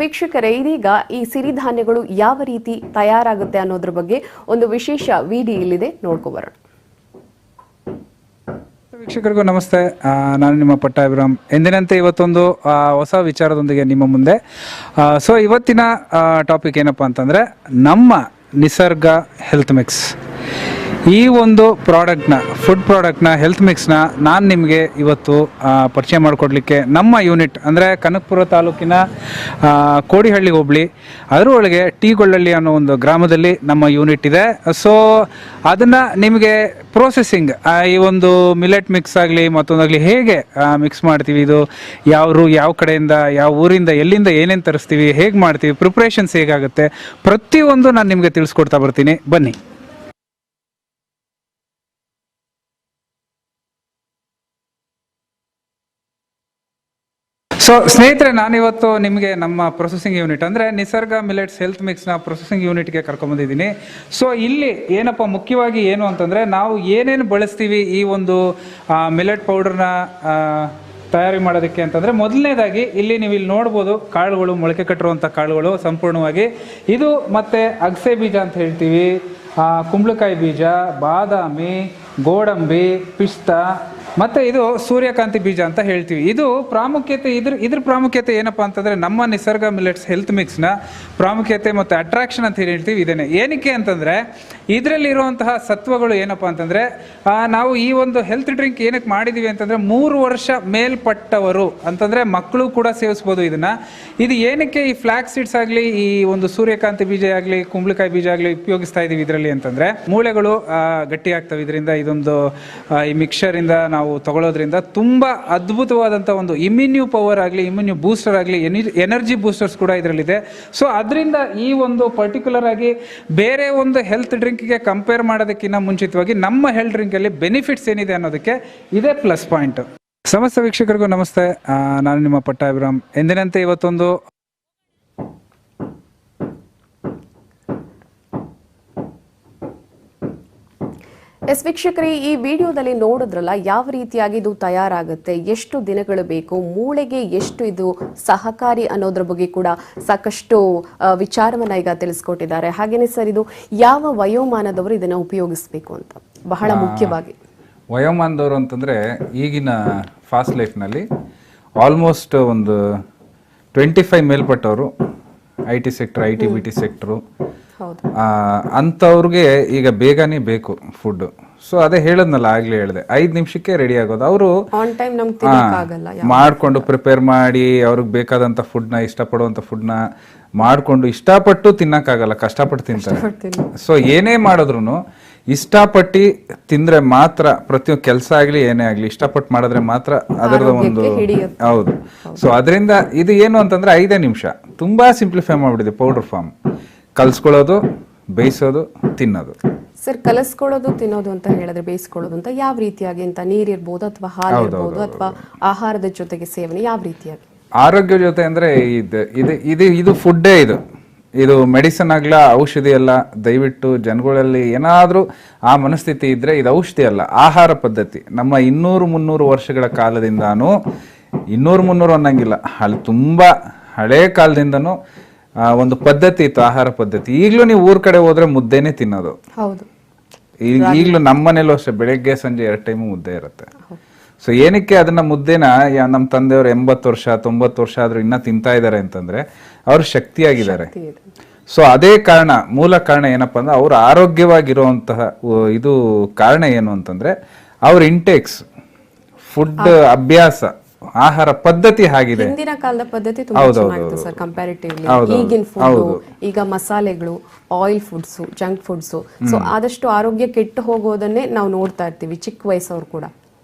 ವೀಕ್ಷಕರೇ, ಇದೀಗ ಈ ಸಿರಿಧಾನ್ಯಗಳು ಯಾವ ರೀತಿ ತಯಾರಾಗುತ್ತೆ ಅನ್ನೋದ್ರ ಬಗ್ಗೆ ಒಂದು ವಿಶೇಷ ವಿಡಿಯೋ ಇಲ್ಲಿದೆ, ನೋಡ್ಕೊಬರೋಣ. ವೀಕ್ಷಕರಿಗೂ ನಮಸ್ತೆ. ನಾನು ನಿಮ್ಮ ಪಟ್ಟಾಭಿರಾಮ್. ಎಂದಿನಂತೆ ಇವತ್ತೊಂದು ಹೊಸ ವಿಚಾರದೊಂದಿಗೆ ನಿಮ್ಮ ಮುಂದೆ. ಸೊ ಇವತ್ತಿನ ಟಾಪಿಕ್ ಏನಪ್ಪ ಅಂತಂದರೆ ನಮ್ಮ ನಿಸರ್ಗ ಹೆಲ್ತ್ ಮಿಕ್ಸ್. ಈ ಒಂದು ಪ್ರಾಡಕ್ಟ್ನ, ಫುಡ್ ಪ್ರಾಡಕ್ಟ್ನ, ಹೆಲ್ತ್ ಮಿಕ್ಸ್ನ ನಾನು ನಿಮಗೆ ಇವತ್ತು ಪರಿಚಯ ಮಾಡಿಕೊಡ್ಲಿಕ್ಕೆ ನಮ್ಮ ಯೂನಿಟ್ ಅಂದರೆ ಕನಕಪುರ ತಾಲೂಕಿನ ಕೋಡಿಹಳ್ಳಿ ಹೋಬಳಿ, ಅದರೊಳಗೆ ಟೀಗೊಳ್ಳಳ್ಳಿ ಅನ್ನೋ ಒಂದು ಗ್ರಾಮದಲ್ಲಿ ನಮ್ಮ ಯೂನಿಟ್ ಇದೆ. ಸೊ ಅದನ್ನು ನಿಮಗೆ ಪ್ರೋಸೆಸಿಂಗ್, ಈ ಒಂದು ಮಿಲೆಟ್ ಮಿಕ್ಸ್ ಆಗಲಿ ಮತ್ತೊಂದಾಗಲಿ ಹೇಗೆ ಮಿಕ್ಸ್ ಮಾಡ್ತೀವಿ, ಇದು ಯಾವ ಕಡೆಯಿಂದ, ಯಾವ ಊರಿಂದ, ಎಲ್ಲಿಂದ ಏನೇನು ತರಿಸ್ತೀವಿ, ಹೇಗೆ ಮಾಡ್ತೀವಿ, ಪ್ರಿಪ್ರೇಷನ್ಸ್ ಹೇಗಾಗುತ್ತೆ, ಪ್ರತಿಯೊಂದು ನಾನು ನಿಮಗೆ ತಿಳಿಸ್ಕೊಡ್ತಾ ಬರ್ತೀನಿ. ಬನ್ನಿ. ಸೊ ಸ್ನೇಹಿತರೆ, ನಾನಿವತ್ತು ನಿಮಗೆ ನಮ್ಮ ಪ್ರೊಸೆಸಿಂಗ್ ಯೂನಿಟ್ ಅಂದರೆ ನಿಸರ್ಗ ಮಿಲೆಟ್ಸ್ ಹೆಲ್ತ್ ಮಿಕ್ಸ್ನ ಪ್ರೊಸೆಸಿಂಗ್ ಯೂನಿಟ್ಗೆ ಕರ್ಕೊಂಬಂದಿದ್ದೀನಿ. ಸೊ ಇಲ್ಲಿ ಏನಪ್ಪ ಮುಖ್ಯವಾಗಿ ಏನು ಅಂತಂದರೆ, ನಾವು ಏನೇನು ಬಳಸ್ತೀವಿ ಈ ಒಂದು ಮಿಲೆಟ್ ಪೌಡರ್ನ ತಯಾರಿ ಮಾಡೋದಕ್ಕೆ ಅಂತಂದರೆ, ಮೊದಲನೇದಾಗಿ ಇಲ್ಲಿ ನೀವು ಇಲ್ಲಿ ನೋಡ್ಬೋದು ಕಾಳುಗಳು, ಮೊಳಕೆ ಕಟ್ಟಿರುವಂಥ ಕಾಳುಗಳು ಸಂಪೂರ್ಣವಾಗಿ. ಇದು ಮತ್ತು ಅಗಸೆ ಬೀಜ ಅಂತ ಹೇಳ್ತೀವಿ, ಕುಂಬಳಕಾಯಿ ಬೀಜ, ಬಾದಾಮಿ, ಗೋಡಂಬಿ, ಪಿಸ್ತಾ, ಮತ್ತು ಇದು ಸೂರ್ಯಕಾಂತಿ ಬೀಜ ಅಂತ ಹೇಳ್ತೀವಿ. ಇದು ಪ್ರಾಮುಖ್ಯತೆ, ಇದ್ರ ಪ್ರಾಮುಖ್ಯತೆ ಏನಪ್ಪ ಅಂತಂದರೆ, ನಮ್ಮ ನಿಸರ್ಗ ಮಿಲೆಟ್ಸ್ ಹೆಲ್ತ್ ಮಿಕ್ಸ್ನ ಪ್ರಾಮುಖ್ಯತೆ ಮತ್ತು ಅಟ್ರಾಕ್ಷನ್ ಅಂತ ಹೇಳ್ತೀವಿ ಇದೇನೆ. ಏನಕ್ಕೆ ಅಂತಂದರೆ, ಇದರಲ್ಲಿರುವಂತಹ ಸತ್ವಗಳು ಏನಪ್ಪ ಅಂತಂದರೆ, ನಾವು ಈ ಒಂದು ಹೆಲ್ತ್ ಡ್ರಿಂಕ್ ಏನಕ್ಕೆ ಮಾಡಿದ್ದೀವಿ ಅಂತಂದರೆ, 3 ವರ್ಷ ಮೇಲ್ಪಟ್ಟವರು ಅಂತಂದರೆ ಮಕ್ಕಳು ಕೂಡ ಸೇವಿಸ್ಬೋದು ಇದನ್ನು. ಇದು ಏನಕ್ಕೆ ಈ ಫ್ಲ್ಯಾಕ್ಸ್ ಸೀಡ್ಸ್ ಆಗಲಿ, ಈ ಒಂದು ಸೂರ್ಯಕಾಂತಿ ಬೀಜ ಆಗಲಿ, ಕುಂಬಳಕಾಯಿ ಬೀಜ ಆಗಲಿ ಉಪಯೋಗಿಸ್ತಾ ಇದ್ದೀವಿ ಇದರಲ್ಲಿ ಅಂತಂದರೆ, ಮೂಳೆಗಳು ಗಟ್ಟಿ ಆಗ್ತವೆ ಇದರಿಂದ. ಇದೊಂದು ಈ ಮಿಕ್ಸರಿಂದ ನಾವು ತಗೊಳ್ಳೋದ್ರಿಂದ ತುಂಬ ಅದ್ಭುತವಾದಂಥ ಒಂದು ಇಮ್ಯೂನ್ಯೂ ಪವರ್ ಆಗಲಿ, ಇಮ್ಯೂನ್ಯೂ ಬೂಸ್ಟರ್ ಆಗಲಿ, ಎನರ್ಜಿ ಬೂಸ್ಟರ್ಸ್ ಕೂಡ ಇದರಲ್ಲಿದೆ. ಸೊ ಅದರಿಂದ ಈ ಒಂದು ಪರ್ಟಿಕ್ಯುಲರ್ ಆಗಿ ಬೇರೆ ಒಂದು ಹೆಲ್ತ್ ಡ್ರಿಂಕ್ಗೆ ಕಂಪೇರ್ ಮಾಡೋದಕ್ಕಿಂತ ಮುಂಚಿತವಾಗಿ ನಮ್ಮ ಹೆಲ್ತ್ ಡ್ರಿಂಕಲ್ಲಿ ಬೆನಿಫಿಟ್ಸ್ ಏನಿದೆ ಅನ್ನೋದಕ್ಕೆ ಇದೇ ಪ್ಲಸ್ ಪಾಯಿಂಟ್. ಸಮಸ್ತ ವೀಕ್ಷಕರಿಗೂ ನಮಸ್ತೆ. ನಾನು ನಿಮ್ಮ ಪಟ್ಟಾಭಿರಾಮ್. ಎಂದಿನಂತೆ ಇವತ್ತೊಂದು ವೀಕ್ಷಕರೇ, ಈ ವಿಡಿಯೋದಲ್ಲಿ ನೋಡಿದ್ರಲ್ಲ ಯಾವ ರೀತಿಯಾಗಿ ಇದು ತಯಾರಾಗುತ್ತೆ, ಎಷ್ಟು ದಿನಗಳು ಬೇಕು, ಮೂಳೆಗೆ ಎಷ್ಟು ಇದು ಸಹಕಾರಿ ಅನ್ನೋದ್ರ ಬಗ್ಗೆ ಕೂಡ ಸಾಕಷ್ಟು ವಿಚಾರವನ್ನ ಈಗ ತಿಳಿಸ್ಕೊಟ್ಟಿದ್ದಾರೆ. ಹಾಗೇನೆ ಸರ್, ಇದು ಯಾವ ವಯೋಮಾನದವರು ಇದನ್ನ ಉಪಯೋಗಿಸಬೇಕು ಅಂತ ಬಹಳ ಮುಖ್ಯವಾಗಿ. ವಯೋಮಾನದವರು ಅಂತಂದರೆ ಈಗಿನ ಫಾಸ್ಟ್ ಲೈಫ್ನಲ್ಲಿ ಆಲ್ಮೋಸ್ಟ್ ಒಂದು 25 ಮೇಲ್ಪಟ್ಟವರು, IT sector, IT BT sector, ಅಂಥವ್ರಿಗೆ ಈಗ ಬೇಗನೆ ಬೇಕು ಫುಡ್. ಸೊ ಅದೇ ಹೇಳದ್ನಲ್ಲ, ಆಗ್ಲೇ ಹೇಳಿದೆ, 5 ನಿಮಿಷಕ್ಕೆ ರೆಡಿ ಆಗೋದು. ಅವರು ಮಾಡಿಕೊಂಡು ಪ್ರಿಪೇರ್ ಮಾಡಿ ಅವ್ರಿಗೆ ಬೇಕಾದಂಥ ಫುಡ್ನ, ಇಷ್ಟಪಡುವಂಥ ಫುಡ್ನ ಮಾಡಿಕೊಂಡು ಇಷ್ಟಪಟ್ಟು ತಿನ್ನಕ್ಕಾಗಲ್ಲ, ಕಷ್ಟಪಟ್ಟು ತಿಂತಾರೆ. ಸೊ ಏನೇ ಮಾಡಿದ್ರು ಇಷ್ಟಪಟ್ಟು ತಿಂದ್ರೆ ಮಾತ್ರ, ಪ್ರತಿಯೊಂದು ಕೆಲಸ ಆಗಲಿ ಏನೇ ಆಗಲಿ ಇಷ್ಟಪಟ್ಟು ಮಾಡಿದ್ರೆ ಮಾತ್ರ ಅದರದ ಒಂದು ಹೌದು. ಸೊ ಅದರಿಂದ ಇದು ಏನು ಅಂತಂದ್ರೆ 5 ನಿಮಿಷ ತುಂಬಾ ಸಿಂಪ್ಲಿಫೈ ಮಾಡ್ಬಿಟ್ಟಿದೆ. ಪೌಡರ್ ಫಾರ್ಮ್ ಕಲ್ಸ್ಕೊಳ್ಳೋದು, ಬೇಯಿಸೋದು, ತಿನ್ನೋದು. ಸರ್, ಕಲಸ್ಕೊಳ್ಳೋದು, ತಿನ್ನೋದು ಅಂತ ಹೇಳಿದ್ರೆ ಬೇಯಿಸ್ಕೊಳ್ಳೋದು ಅಂತ ಯಾವ ರೀತಿಯಾಗಿ ಅಂತ? ನೀರಿರ್ಬೋದು ಅಥವಾ ಹಾಲು ಇರ್ಬೋದು ಅಥವಾ ಆಹಾರದ ಜೊತೆಗೆ ಸೇವನೆ ಯಾವ ರೀತಿಯಾಗಿ? ಆರೋಗ್ಯ ಜೊತೆ ಅಂದ್ರೆ ಇದು ಫುಡ್ಡೇ, ಇದು ಮೆಡಿಸಿನ್ ಆಗ್ಲ, ಔಷಧಿ ಅಲ್ಲ. ದಯವಿಟ್ಟು ಜನಗಳಲ್ಲಿ ಏನಾದ್ರೂ ಆ ಮನಸ್ಥಿತಿ ಇದ್ರೆ, ಇದು ಔಷಧಿ ಅಲ್ಲ, ಆಹಾರ ಪದ್ಧತಿ. ನಮ್ಮ 200-300 ವರ್ಷಗಳ ಕಾಲದಿಂದಾನು, 200-300 ಅನ್ನಂಗಿಲ್ಲ, ಅಲ್ಲಿ ತುಂಬಾ ಹಳೆ ಕಾಲದಿಂದನೂ ಒಂದು ಪದ್ಧತಿ ಇತ್ತು, ಆಹಾರ ಪದ್ಧತಿ. ಈಗಲೂ ನೀವು ಊರ್ ಕಡೆ ಹೋದ್ರೆ ಮುದ್ದೆನೆ ತಿನ್ನೋದು. ಈಗಲೂ ನಮ್ಮನೇಲೂ ಅಷ್ಟೇ, ಬೆಳಗ್ಗೆ ಸಂಜೆ 2 ಟೈಮು ಮುದ್ದೆ ಇರುತ್ತೆ. ಸೊ ಏನಕ್ಕೆ ಅದನ್ನ ಮುದ್ದೆನ ನಮ್ಮ ತಂದೆಯವರು 80 ವರ್ಷ 90 ವರ್ಷ ಆದ್ರೂ ಇನ್ನ ತಿಂತಾ ಇದ್ದಾರೆ ಅಂತಂದ್ರೆ ಅವ್ರು ಶಕ್ತಿಯಾಗಿದ್ದಾರೆ. ಸೊ ಅದೇ ಕಾರಣ, ಮೂಲ ಕಾರಣ ಏನಪ್ಪಾ ಅಂದ್ರೆ, ಅವ್ರು ಆರೋಗ್ಯವಾಗಿರುವಂತಹ ಇದು ಕಾರಣ ಏನು ಅಂತಂದ್ರೆ, ಅವ್ರ ಇಂಟೇಕ್ಸ್, ಫುಡ್ ಅಭ್ಯಾಸ, ಆಹಾರ ಪದ್ಧತಿ ಆಗಿದೆ. ಹಿಂದಿನ ಕಾಲದ ಪದ್ಧತಿ ತುಂಬಾ ಚೆನ್ನಾಗಿತ್ತು ಸರ್ ಕಂಪ್ಯಾರಿಟಿವ್ಲಿ. ಈಗಿನ ಫುಡ್, ಈಗ ಮಸಾಲೆಗಳು, oil foods, junk foods, so ಆದಷ್ಟು ಆರೋಗ್ಯ ಕೆಟ್ಟು ಹೋಗೋದನ್ನೇ ನಾವು ನೋಡ್ತಾ ಇರ್ತೀವಿ, ಚಿಕ್ಕ ವಯಸ್ಸವ್ರು ಕೂಡ.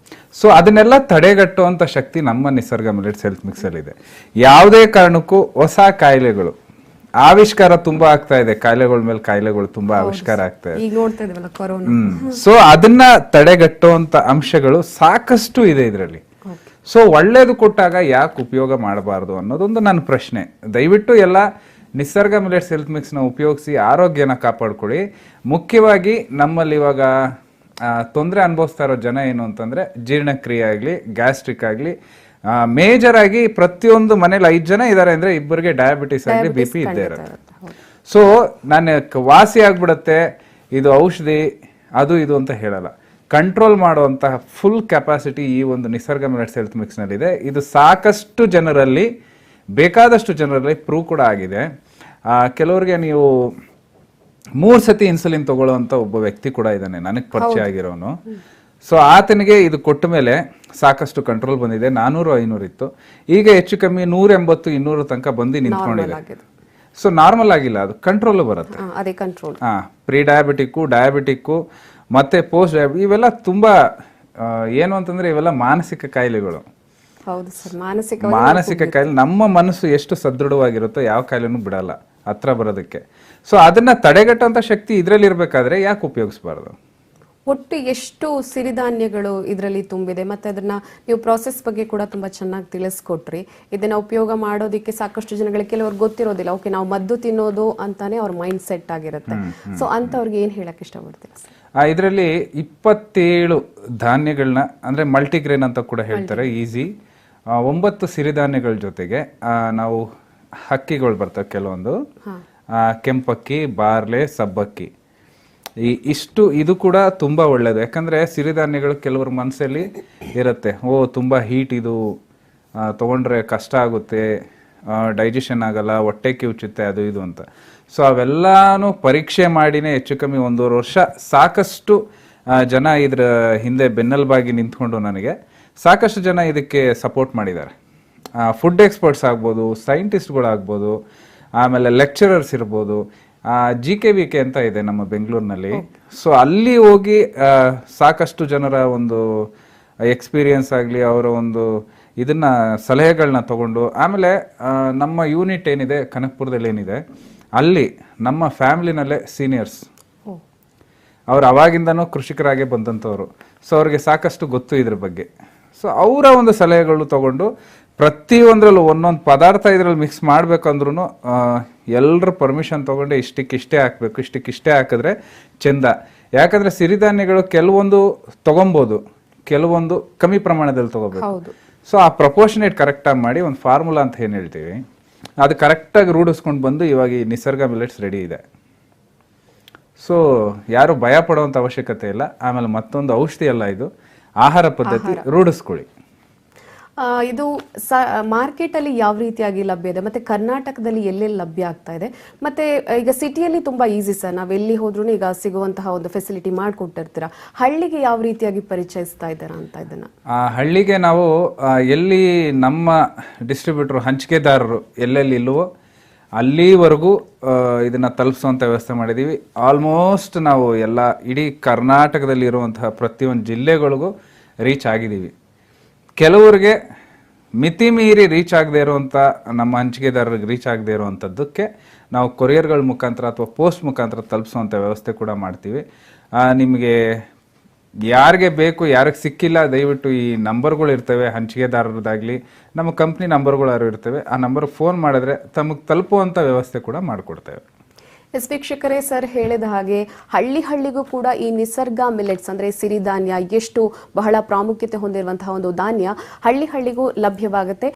ಸೊ ಅದನ್ನೆಲ್ಲ ತಡೆಗಟ್ಟುವಂತ ಶಕ್ತಿ ನಮ್ಮ ನಿಸರ್ಗ ಮಿಲೆಟ್ಸ್ ಹೆಲ್ತ್ ಮಿಕ್ಸ್ ಅಲ್ಲಿ ಇದೆ. ಯಾವುದೇ ಕಾರಣಕ್ಕೂ ಹೊಸ ಕಾಯಿಲೆಗಳು ಆವಿಷ್ಕಾರ ತುಂಬಾ ಆಗ್ತಾ ಇದೆ, ಕಾಯಿಲೆಗಳ ಮೇಲೆ ಕಾಯಿಲೆಗಳು ತುಂಬಾ ಆವಿಷ್ಕಾರ ಆಗ್ತಾ ಇದೆ. ಸೊ ಅದನ್ನ ತಡೆಗಟ್ಟುವಂತ ಅಂಶಗಳು ಸಾಕಷ್ಟು ಇದೆ ಇದರಲ್ಲಿ. ಸೊ ಒಳ್ಳೇದು ಕೊಟ್ಟಾಗ ಯಾಕೆ ಉಪಯೋಗ ಮಾಡಬಾರ್ದು ಅನ್ನೋದೊಂದು ನನ್ನ ಪ್ರಶ್ನೆ. ದಯವಿಟ್ಟು ಎಲ್ಲ ನಿಸರ್ಗ ಮಿಲೆಟ್ಸ್ ಹೆಲ್ತ್ ಮಿಕ್ಸ್ನ ಉಪಯೋಗಿಸಿ ಆರೋಗ್ಯನ ಕಾಪಾಡ್ಕೊಳ್ಳಿ. ಮುಖ್ಯವಾಗಿ ನಮ್ಮಲ್ಲಿ ಇವಾಗ ತೊಂದರೆ ಅನುಭವಿಸ್ತಾ ಇರೋ ಜನ ಏನು ಅಂತಂದರೆ, ಜೀರ್ಣಕ್ರಿಯೆ ಆಗಲಿ, ಗ್ಯಾಸ್ಟ್ರಿಕ್ ಆಗಲಿ, ಮೇಜರ್ ಆಗಿ ಪ್ರತಿಯೊಂದು ಮನೇಲಿ 5 ಜನ ಇದ್ದಾರೆ ಅಂದ್ರೆ ಇಬ್ಬರಿಗೆ ಡಯಾಬಿಟಿಸ್ ಆಗಲಿ ಬಿ ಪಿ ಇದ್ದೇ ಇರುತ್ತೆ. ಸೊ ನಾನು ವಾಸಿ ಆಗ್ಬಿಡತ್ತೆ ಇದು ಔಷಧಿ ಅದು ಇದು ಅಂತ ಹೇಳಲ್ಲ. ಕಂಟ್ರೋಲ್ ಮಾಡುವಂತಹ ಫುಲ್ ಕೆಪಾಸಿಟಿ ಈ ಒಂದು ನಿಸರ್ಗ ಮಿಲೆಟ್ಸ್ ಹೆಲ್ತ್ ಮಿಕ್ಸ್ ನಲ್ಲಿ ಇದೆ. ಇದು ಸಾಕಷ್ಟು ಜನರಲ್ಲಿ, ಬೇಕಾದಷ್ಟು ಜನರಲ್ಲಿ ಪ್ರೂವ್ ಕೂಡ ಆಗಿದೆ. ಕೆಲವರಿಗೆ ನೀವು 3 ಸತಿ ಇನ್ಸುಲಿನ್ ತಗೊಳ್ಳುವಂತ ಒಬ್ಬ ವ್ಯಕ್ತಿ ಕೂಡ ಇದ್ದಾನೆ, ನನಗೆ ಪರಿಚಯ ಆಗಿರೋನು. ಸೊ ಆತನಿಗೆ ಇದು ಕೊಟ್ಟ ಮೇಲೆ ಸಾಕಷ್ಟು ಕಂಟ್ರೋಲ್ ಬಂದಿದೆ. 400-500 ಇತ್ತು, ಈಗ ಹೆಚ್ಚು ಕಮ್ಮಿ 180-200 ತನಕ ಬಂದು ನಿಂತ್ಕೊಂಡಿದೆ. ಸೊ ನಾರ್ಮಲ್ ಆಗಿಲ್ಲ, ಅದು ಕಂಟ್ರೋಲ್ ಬರುತ್ತೆ. ಪ್ರೀ ಡಯಾಬಿಟಿಕ್ಕು ಮತ್ತೆ ಪೋಸ್ಟ್ ಡಯಾಬಿಟಿಕ್ ಇವೆಲ್ಲ ತುಂಬಾ ಏನು ಅಂತಂದ್ರೆ ಇವೆಲ್ಲ ಮಾನಸಿಕ ಕಾಯಿಲೆಗಳು. ಮಾನಸಿಕ ಕಾಯಿಲೆ. ನಮ್ಮ ಮನಸ್ಸು ಎಷ್ಟು ಸದೃಢವಾಗಿರುತ್ತೋ ಯಾವ ಕಾಯಿಲೆನೂ ಬಿಡಲ್ಲ ಹತ್ರ ಬರೋದಕ್ಕೆ. ಸೊ ಅದನ್ನ ತಡೆಗಟ್ಟುವಂತ ಶಕ್ತಿ ಇದ್ರಲ್ಲಿ ಇರ್ಬೇಕಾದ್ರೆ ಯಾಕೆ ಉಪಯೋಗಿಸಬಾರ್ದು? ಒಟ್ಟು ಎಷ್ಟು ಸಿರಿಧಾನ್ಯಗಳು ಇದರಲ್ಲಿ ತುಂಬಿದೆ, ಮತ್ತೆ ಅದನ್ನ ನೀವು ಪ್ರಾಸೆಸ್ ಬಗ್ಗೆ ಕೂಡ ತುಂಬಾ ಚೆನ್ನಾಗಿ ತಿಳಿಸ್ಕೊಟ್ರಿ. ಇದನ್ನ ಉಪಯೋಗ ಮಾಡೋದಕ್ಕೆ ಸಾಕಷ್ಟು ಜನಗಳಿಗೆ ಕೆಲವ್ರಿಗೆ ಗೊತ್ತಿರೋದಿಲ್ಲ. ಓಕೆ, ನಾವು ಮದ್ದು ತಿನ್ನೋದು ಅಂತಾನೆ ಅವ್ರ ಮೈಂಡ್ ಸೆಟ್ ಆಗಿರುತ್ತೆ. ಸೊ ಅಂತವ್ರಿಗೆ ಏನ್ ಹೇಳಕ್ ಇಷ್ಟಪಡ್ತೀರಾ? ಇದರಲ್ಲಿ 27 ಧಾನ್ಯಗಳನ್ನ, ಅಂದ್ರೆ ಮಲ್ಟಿಗ್ರೇನ್ ಅಂತ ಕೂಡ ಹೇಳ್ತಾರೆ, ಈಸಿ. 9 ಸಿರಿಧಾನ್ಯಗಳ ಜೊತೆಗೆ ನಾವು ಅಕ್ಕಿಗಳು ಬರ್ತವೆ ಕೆಲವೊಂದು, ಕೆಂಪಕ್ಕಿ, ಬಾರ್ಲೆ, ಸಬ್ಬಕ್ಕಿ. ಇದು ಕೂಡ ತುಂಬಾ ಒಳ್ಳೇದು. ಯಾಕಂದ್ರೆ ಸಿರಿಧಾನ್ಯಗಳು ಕೆಲವ್ರ ಮನಸ್ಸಲ್ಲಿ ಇರುತ್ತೆ, ತುಂಬಾ ಹೀಟ್, ಇದು ತಗೊಂಡ್ರೆ ಕಷ್ಟ ಆಗುತ್ತೆ, ಡೈಜೆಷನ್ ಆಗಲ್ಲ, ಹೊಟ್ಟೆ ಕಿವುಚುತ್ತೆ, ಅದು ಇದು ಅಂತ. ಸೊ ಅವೆಲ್ಲಾನು ಪರೀಕ್ಷೆ ಮಾಡಿನೇ ಹೆಚ್ಚು ಕಮ್ಮಿ 1.5 ವರ್ಷ ಸಾಕಷ್ಟು ಜನ ಇದ್ರ ಹಿಂದೆ ಬೆನ್ನೆಲುಬಾಗಿ ನಿಂತ್ಕೊಂಡು ನನಗೆ ಸಾಕಷ್ಟು ಜನ ಇದಕ್ಕೆ ಸಪೋರ್ಟ್ ಮಾಡಿದ್ದಾರೆ. ಫುಡ್ ಎಕ್ಸ್ಪರ್ಟ್ಸ್ ಆಗ್ಬೋದು, ಸೈಂಟಿಸ್ಟ್ಗಳಾಗ್ಬೋದು, ಆಮೇಲೆ ಲೆಕ್ಚರರ್ಸ್ ಇರ್ಬೋದು. GKVK ಅಂತ ಇದೆ ನಮ್ಮ ಬೆಂಗಳೂರಿನಲ್ಲಿ. ಸೊ ಅಲ್ಲಿ ಹೋಗಿ ಸಾಕಷ್ಟು ಜನರ ಒಂದು ಎಕ್ಸ್ಪೀರಿಯನ್ಸ್ ಆಗಲಿ, ಅವರ ಒಂದು ಇದನ್ನ ಸಲಹೆಗಳನ್ನ ತಗೊಂಡು, ಆಮೇಲೆ ನಮ್ಮ ಯೂನಿಟ್ ಏನಿದೆ ಕನಕಪುರದಲ್ಲಿ ಏನಿದೆ ಅಲ್ಲಿ ನಮ್ಮ ಫ್ಯಾಮಿಲಿನಲ್ಲೇ ಸೀನಿಯರ್ಸ್, ಅವ್ರು ಅವಾಗಿಂದನೂ ಕೃಷಿಕರಾಗೆ ಬಂದಂಥವ್ರು. ಸೊ ಅವ್ರಿಗೆ ಸಾಕಷ್ಟು ಗೊತ್ತು ಇದ್ರ ಬಗ್ಗೆ. ಸೊ ಅವರ ಒಂದು ಸಲಹೆಗಳು ತಗೊಂಡು ಪ್ರತಿಯೊಂದ್ರಲ್ಲೂ ಒಂದೊಂದು ಪದಾರ್ಥ ಇದ್ರಲ್ಲಿ ಮಿಕ್ಸ್ ಮಾಡ್ಬೇಕಂದ್ರೂ ಎಲ್ಲರ ಪರ್ಮಿಷನ್ ತಗೊಂಡೆ ಇಷ್ಟಕ್ಕಿಷ್ಟೇ ಹಾಕ್ಬೇಕು, ಇಷ್ಟಕ್ಕಿಷ್ಟೇ ಹಾಕಿದ್ರೆ ಚೆಂದ. ಯಾಕಂದ್ರೆ ಸಿರಿಧಾನ್ಯಗಳು ಕೆಲವೊಂದು ತಗೊಬೋದು, ಕೆಲವೊಂದು ಕಮ್ಮಿ ಪ್ರಮಾಣದಲ್ಲಿ ತಗೋಬೇಕು. ಸೊ ಆ ಪ್ರಪೋರ್ಷನೇಟ್ ಕರೆಕ್ಟಾಗಿ ಮಾಡಿ ಒಂದು ಫಾರ್ಮುಲಾ ಅಂತ ಏನು ಹೇಳ್ತೀವಿ, ಅದು ಕರೆಕ್ಟಾಗಿ ರೂಢಿಸ್ಕೊಂಡು ಬಂದು ಇವಾಗ ಈ ನಿಸರ್ಗ ಮಿಲೆಟ್ಸ್ ರೆಡಿ ಇದೆ. ಸೊ ಯಾರು ಭಯ ಪಡುವಂಥ ಅವಶ್ಯಕತೆ ಇಲ್ಲ. ಆಮೇಲೆ ಮತ್ತೊಂದು ಔಷಧಿ ಅಲ್ಲ, ಇದು ಆಹಾರ ಪದ್ಧತಿ, ರೂಢಿಸ್ಕೊಳ್ಳಿ. ಇದು ಮಾರ್ಕೆಟ್ ಅಲ್ಲಿ ಯಾವ ರೀತಿಯಾಗಿ ಲಭ್ಯ ಇದೆ, ಮತ್ತೆ ಕರ್ನಾಟಕದಲ್ಲಿ ಎಲ್ಲೆಲ್ಲಿ ಲಭ್ಯ ಆಗ್ತಾ ಇದೆ? ಮತ್ತೆ ಈಗ ಸಿಟಿಯಲ್ಲಿ ತುಂಬಾ ಈಸಿ ಸರ್, ನಾವ್ ಎಲ್ಲಿ ಹೋದ್ರೂ ಈಗ ಸಿಗುವಂತಹ ಒಂದು ಫೆಸಿಲಿಟಿ ಮಾಡ್ಕೊಟ್ಟಿರ್ತೀರಾ. ಹಳ್ಳಿಗೆ ಯಾವ ರೀತಿಯಾಗಿ ಪರಿಚಯಿಸ್ತಾ ಇದ್ದೀರಾ ಅಂತ ಇದನ್ನ? ಹಳ್ಳಿಗೆ ನಾವು ಎಲ್ಲಿ ನಮ್ಮ ಡಿಸ್ಟ್ರಿಬ್ಯೂಟರ್ ಹಂಚಿಕೆದಾರರು ಎಲ್ಲೆಲ್ಲಿ ಇಲ್ಲವೋ ಅಲ್ಲಿವರೆಗೂ ಇದನ್ನ ತಲುಪಿಸುವಂತ ವ್ಯವಸ್ಥೆ ಮಾಡಿದೀವಿ. ಆಲ್ಮೋಸ್ಟ್ ನಾವು ಎಲ್ಲ ಇಡೀ ಕರ್ನಾಟಕದಲ್ಲಿ ಇರುವಂತಹ ಪ್ರತಿಯೊಂದು ಜಿಲ್ಲೆಗಳಿಗೂ ರೀಚ್ ಆಗಿದ್ದೀವಿ. ಕೆಲವರಿಗೆ ಮಿತಿ ಮೀರಿ ರೀಚ್ ಆಗದೆ ಇರುವಂಥ, ನಮ್ಮ ಹಂಚಿಕೆದಾರರಿಗೆ ರೀಚ್ ಆಗದೆ ಇರುವಂಥದ್ದಕ್ಕೆ ನಾವು ಕೊರಿಯರ್ಗಳ ಮುಖಾಂತರ ಅಥವಾ ಪೋಸ್ಟ್ ಮುಖಾಂತರ ತಲುಪಿಸುವಂಥ ವ್ಯವಸ್ಥೆ ಕೂಡ ಮಾಡ್ತೀವಿ. ನಿಮಗೆ ಯಾರಿಗೆ ಬೇಕು, ಯಾರಿಗೆ ಸಿಕ್ಕಿಲ್ಲ, ದಯವಿಟ್ಟು ಈ ನಂಬರ್ಗಳು ಇರ್ತವೆ, ಹಂಚಿಕೆದಾರರದಾಗಲಿ ನಮ್ಮ ಕಂಪ್ನಿ ನಂಬರ್ಗಳು ಯಾರು ಇರ್ತವೆ, ಆ ನಂಬರ್ಗೆ ಫೋನ್ ಮಾಡಿದ್ರೆ ತಮಗೆ ತಲುಪುವಂಥ ವ್ಯವಸ್ಥೆ ಕೂಡ ಮಾಡಿಕೊಡ್ತೇವೆ. ವೀಕ್ಷಕರೇ, ಸರ್ ಹೇಳಿದ ಹಾಗೆ ಹಳ್ಳಿಗೂ ಕೂಡ ಈ ನಿಸರ್ಗ ಮಿಲೆಟ್ಸ್ ಅಂದ್ರೆ ಸಿರಿಧಾನ್ಯ ಎಷ್ಟು ಬಹಳ ಪ್ರಾಮುಖ್ಯತೆ ಹೊಂದಿರುವಂತಹ ಒಂದು ಧಾನ್ಯ ಹಳ್ಳಿಗೂ ಲಭ್ಯವಾಗುತ್ತೆ.